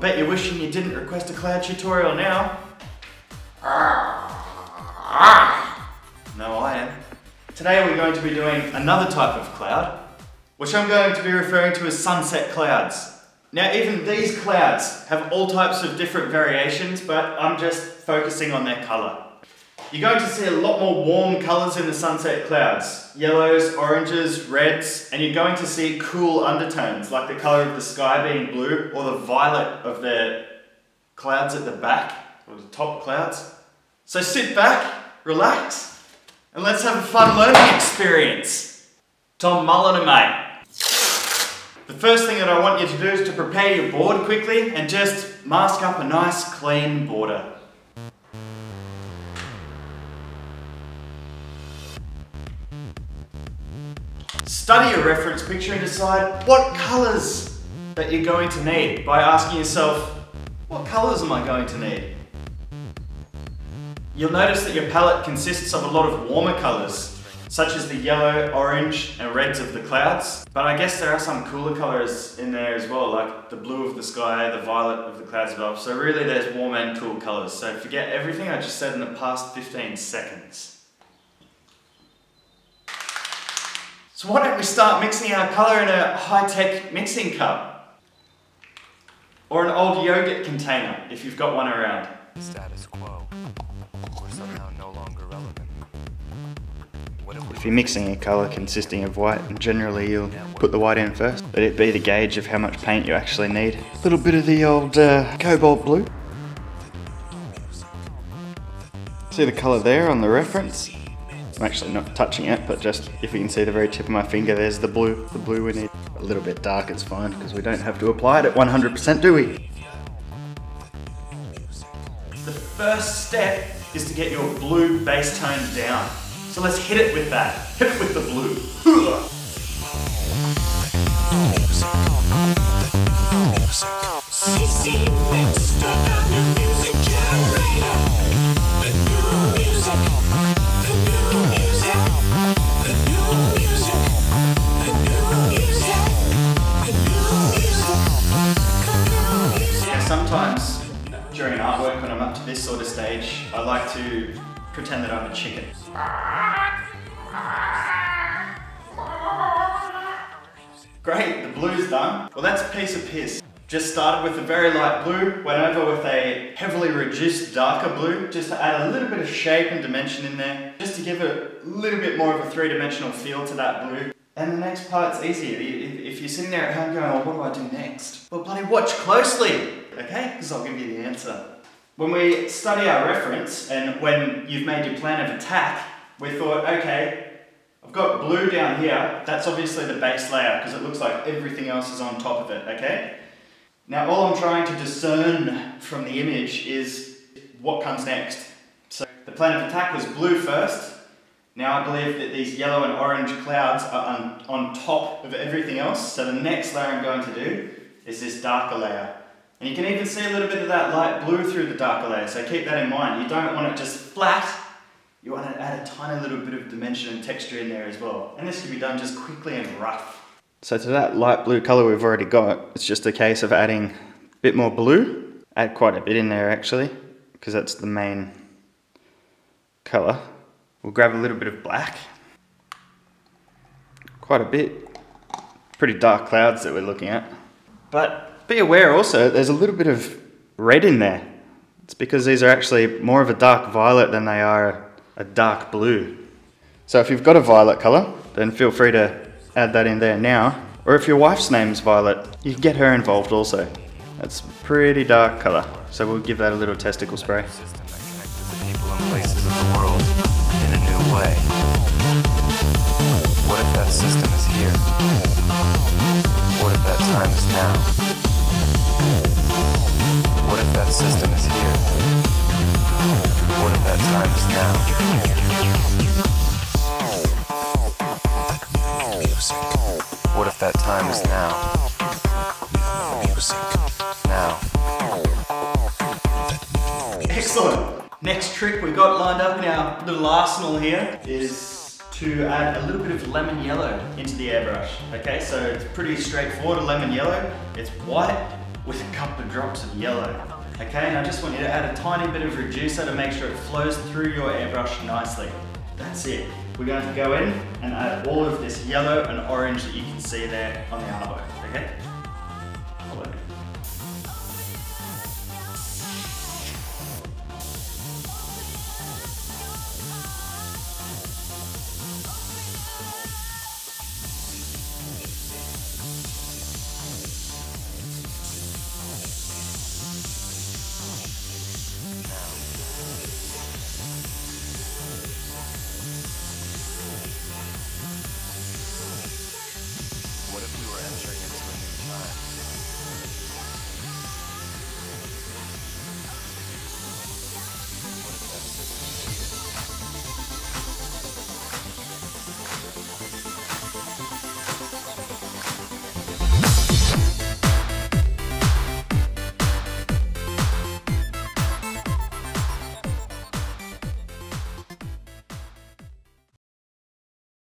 bet you're wishing you didn't request a cloud tutorial now. No, I am. Today we're going to be doing another type of cloud, which I'm going to be referring to as sunset clouds. Now, even these clouds have all types of different variations, but I'm just focusing on their color. You're going to see a lot more warm colors in the sunset clouds. Yellows, oranges, reds, and you're going to see cool undertones, like the color of the sky being blue, or the violet of the clouds at the back, or the top clouds. So sit back, relax, and let's have a fun learning experience. Tom Mullen, mate. The first thing that I want you to do is to prepare your board quickly and just mask up a nice clean border. Study your reference picture and decide what colours that you're going to need by asking yourself, what colours am I going to need? You'll notice that your palette consists of a lot of warmer colours, such as the yellow, orange and reds of the clouds. But I guess there are some cooler colours in there as well, like the blue of the sky, the violet of the clouds above. So really there's warm and cool colours. So forget everything I just said in the past 15 seconds. So why don't we start mixing our colour in a high-tech mixing cup? Or an old yogurt container, if you've got one around. Status quo. We're somehow no longer relevant. If you're mixing a colour consisting of white, generally you'll put the white in first. Let it be the gauge of how much paint you actually need. A little bit of the old cobalt blue. See the colour there on the reference? I'm actually not touching it, but just if you can see the very tip of my finger, there's the blue we need. A little bit dark, it's fine, because we don't have to apply it at 100%, do we? The first step is to get your blue base tone down. So let's hit it with that. Hit it with the blue. Sometimes during artwork, when I'm up to this sort of stage, I like to pretend that I'm a chicken. Great, the blue's done. Well, that's a piece of piss. Just started with a very light blue, went over with a heavily reduced darker blue, just to add a little bit of shape and dimension in there, just to give it a little bit more of a three-dimensional feel to that blue. And the next part's easy. If you're sitting there at home going, oh, what do I do next? Well, bloody watch closely, okay? Because I'll give you the answer. When we study our reference, and when you've made your plan of attack, we thought, okay, I've got blue down here. That's obviously the base layer, because it looks like everything else is on top of it, okay? Now, all I'm trying to discern from the image is what comes next. So the plan of attack was blue first. Now I believe that these yellow and orange clouds are on top of everything else. So the next layer I'm going to do is this darker layer. And you can even see a little bit of that light blue through the darker layer. So keep that in mind. You don't want it just flat. You want to add a tiny little bit of dimension and texture in there as well. And this can be done just quickly and rough. So to that light blue color we've already got, it's just a case of adding a bit more blue. Add quite a bit in there actually, because that's the main color. We'll grab a little bit of black. Quite a bit. Pretty dark clouds that we're looking at. But be aware also, there's a little bit of red in there. It's because these are actually more of a dark violet than they are a dark blue. So if you've got a violet color, then feel free to add that in there now. Or if your wife's name's Violet, you can get her involved also. That's a pretty dark color. So we'll give that a little testicle spray. Way. What if that system is here? What if that time is now? What if that system is here? What if that time is now? What if that time is now? Now. Excellent! Next trick we got lined up in our little arsenal here is to add a little bit of lemon yellow into the airbrush. Okay, so it's pretty straightforward, a lemon yellow. It's white, with a couple of drops of yellow. Okay, and I just want you to add a tiny bit of reducer to make sure it flows through your airbrush nicely. That's it. We're going to go in and add all of this yellow and orange that you can see there on the artwork, okay?